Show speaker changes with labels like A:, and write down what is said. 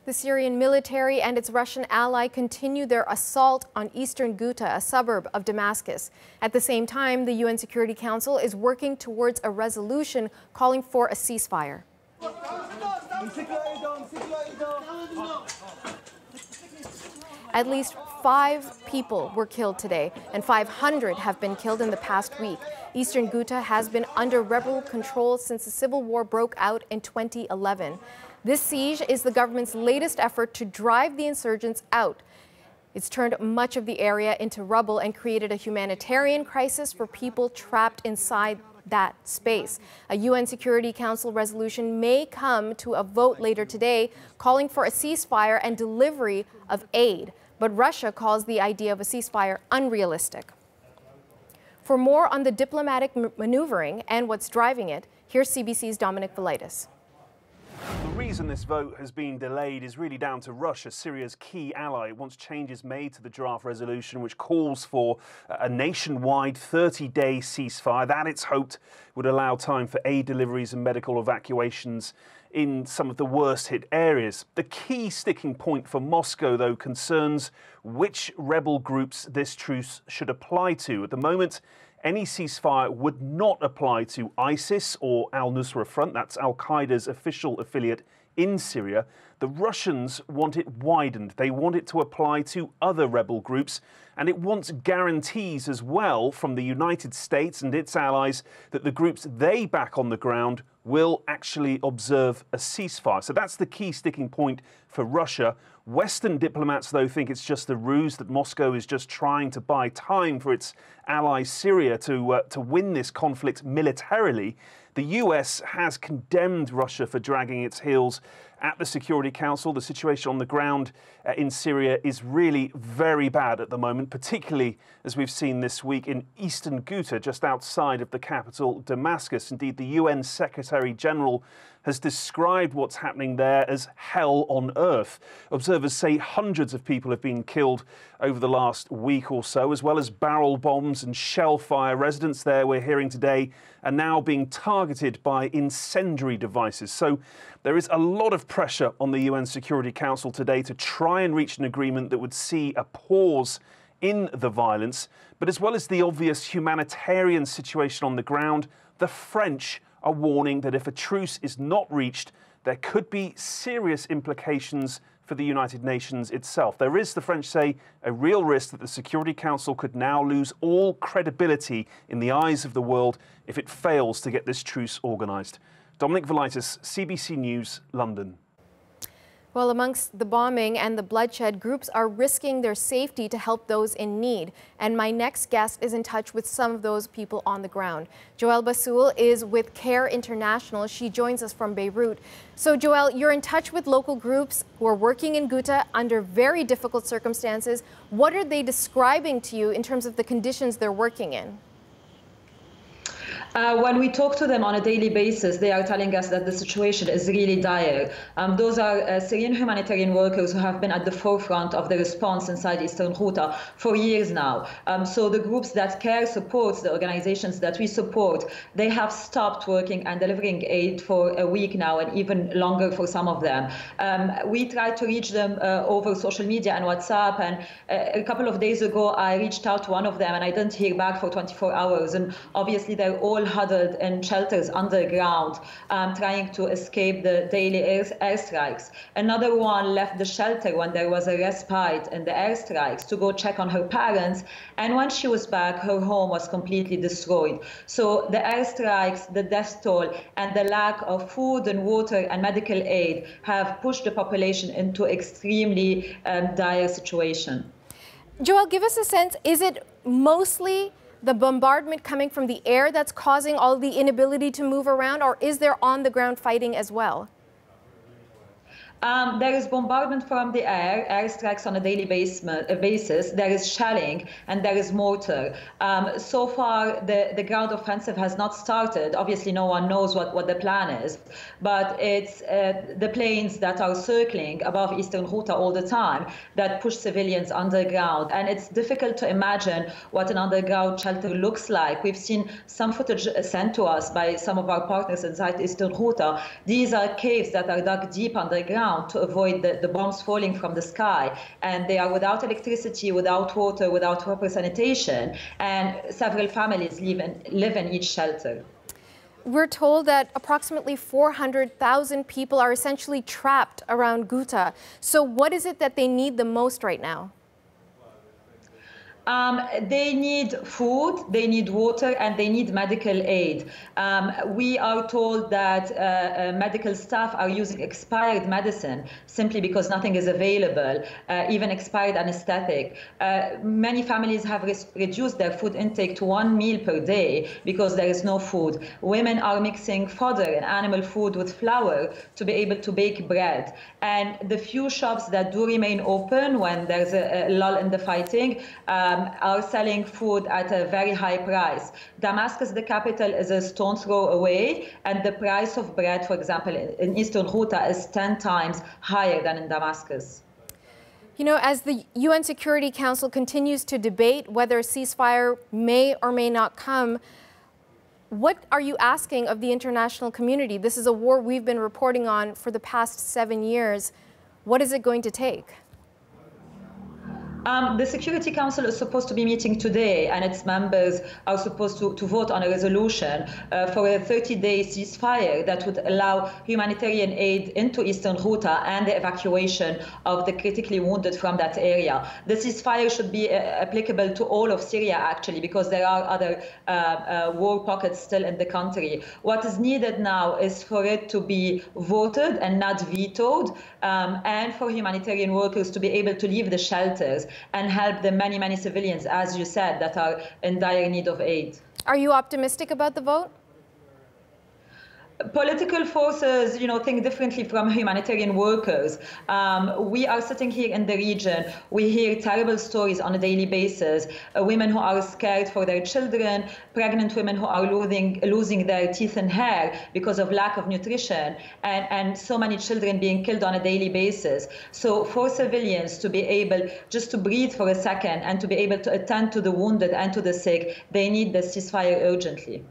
A: The Syrian military and its Russian ally continue their assault on eastern Ghouta, a suburb of Damascus. At the same time, the UN Security Council is working towards a resolution calling for a ceasefire. At least 5 people were killed today, and 500 have been killed in the past week. Eastern Ghouta has been under rebel control since the civil war broke out in 2011. This siege is the government's latest effort to drive the insurgents out. It's turned much of the area into rubble and created a humanitarian crisis for people trapped inside that space. A UN Security Council resolution may come to a vote later today calling for a ceasefire and delivery of aid. But Russia calls the idea of a ceasefire unrealistic. For more on the diplomatic maneuvering and what's driving it, here's CBC's Dominic Velitis.
B: The reason this vote has been delayed is really down to Russia, Syria's key ally. It wants changes made to the draft resolution, which calls for a nationwide 30-day ceasefire. That, it's hoped, would allow time for aid deliveries and medical evacuations in some of the worst hit areas. The key sticking point for Moscow, though, concerns which rebel groups this truce should apply to. At the moment, any ceasefire would not apply to ISIS or al-Nusra Front, that's al-Qaeda's official affiliate in Syria. The Russians want it widened. They want it to apply to other rebel groups, and it wants guarantees as well from the United States and its allies that the groups they back on the ground will actually observe a ceasefire. So that's the key sticking point for Russia. Western diplomats, though, think it's just a ruse, that Moscow is just trying to buy time for its ally Syria to win this conflict militarily. The US has condemned Russia for dragging its heels at the Security Council. The situation on the ground in Syria is really very bad at the moment, particularly as we've seen this week in eastern Ghouta, just outside of the capital, Damascus. Indeed, the UN Secretary General has described what's happening there as hell on earth. Observers say hundreds of people have been killed over the last week or so, as well as barrel bombs and shell fire. Residents there, we're hearing today, are now being targeted by incendiary devices. So there is a lot of pressure on the UN Security Council today to try and reach an agreement that would see a pause in the violence. But as well as the obvious humanitarian situation on the ground, the French are warning that if a truce is not reached, there could be serious implications for the United Nations itself. There is, the French say, a real risk that the Security Council could now lose all credibility in the eyes of the world if it fails to get this truce organised. Dominic Velitis, CBC News, London.
A: Well, amongst the bombing and the bloodshed, groups are risking their safety to help those in need. And my next guest is in touch with some of those people on the ground. Joelle Bassoul is with CARE International. She joins us from Beirut. So, Joelle, you're in touch with local groups who are working in Ghouta under very difficult circumstances. What are they describing to you in terms of the conditions they're working in?
C: When we talk to them on a daily basis, they are telling us that the situation is really dire. Those are Syrian humanitarian workers who have been at the forefront of the response inside eastern Ghouta for years now. So the groups that CARE supports, the organizations that we support, they have stopped working and delivering aid for a week now, and even longer for some of them. We tried to reach them over social media and WhatsApp, and a couple of days ago I reached out to one of them and I didn't hear back for 24 hours. And obviously they're all huddled in shelters underground, trying to escape the daily airstrikes. Another one left the shelter when there was a respite in the airstrikes to go check on her parents, and when she was back, her home was completely destroyed. So the airstrikes, the death toll, and the lack of food and water and medical aid have pushed the population into extremely dire situation.
A: Joelle, give us a sense, is it mostly the bombardment coming from the air that's causing all the inability to move around, or is there on-the-ground fighting as well?
C: There is bombardment from the air, airstrikes on a daily basis. There is shelling and there is mortar. So far, the ground offensive has not started. Obviously, no one knows what the plan is, but it's the planes that are circling above eastern Ghouta all the time that push civilians underground. And it's difficult to imagine what an underground shelter looks like. We've seen some footage sent to us by some of our partners inside eastern Ghouta. These are caves that are dug deep underground. ground to avoid the bombs falling from the sky. And they are without electricity, without water, without proper sanitation. And several families live in each shelter.
A: We're told that approximately 400,000 people are essentially trapped around Ghouta. So what is it that they need the most right now?
C: They need food, they need water, and they need medical aid. We are told that medical staff are using expired medicine simply because nothing is available, even expired anesthetic. Many families have reduced their food intake to 1 meal per day because there is no food. Women are mixing fodder and animal food with flour to be able to bake bread. And the few shops that do remain open when there's a lull in the fighting, are selling food at a very high price. Damascus, the capital, is a stone's throw away, and the price of bread, for example, in eastern Ghouta is 10 times higher than in Damascus.
A: You know, as the UN Security Council continues to debate whether a ceasefire may or may not come, what are you asking of the international community? This is a war we've been reporting on for the past 7 years. What is it going to take?
C: The Security Council is supposed to be meeting today, and its members are supposed to vote on a resolution for a 30-day ceasefire that would allow humanitarian aid into eastern Ghouta and the evacuation of the critically wounded from that area. The ceasefire should be applicable to all of Syria, actually, because there are other war pockets still in the country. What is needed now is for it to be voted and not vetoed, and for humanitarian workers to be able to leave the shelters and help the many, many civilians, as you said, that are in dire need of aid.
A: Are you optimistic about the vote?
C: Political forces, think differently from humanitarian workers. We are sitting here in the region. We hear terrible stories on a daily basis. Women who are scared for their children, pregnant women who are losing their teeth and hair because of lack of nutrition, and so many children being killed on a daily basis. So for civilians to be able just to breathe for a second and to be able to attend to the wounded and to the sick, they need the ceasefire urgently.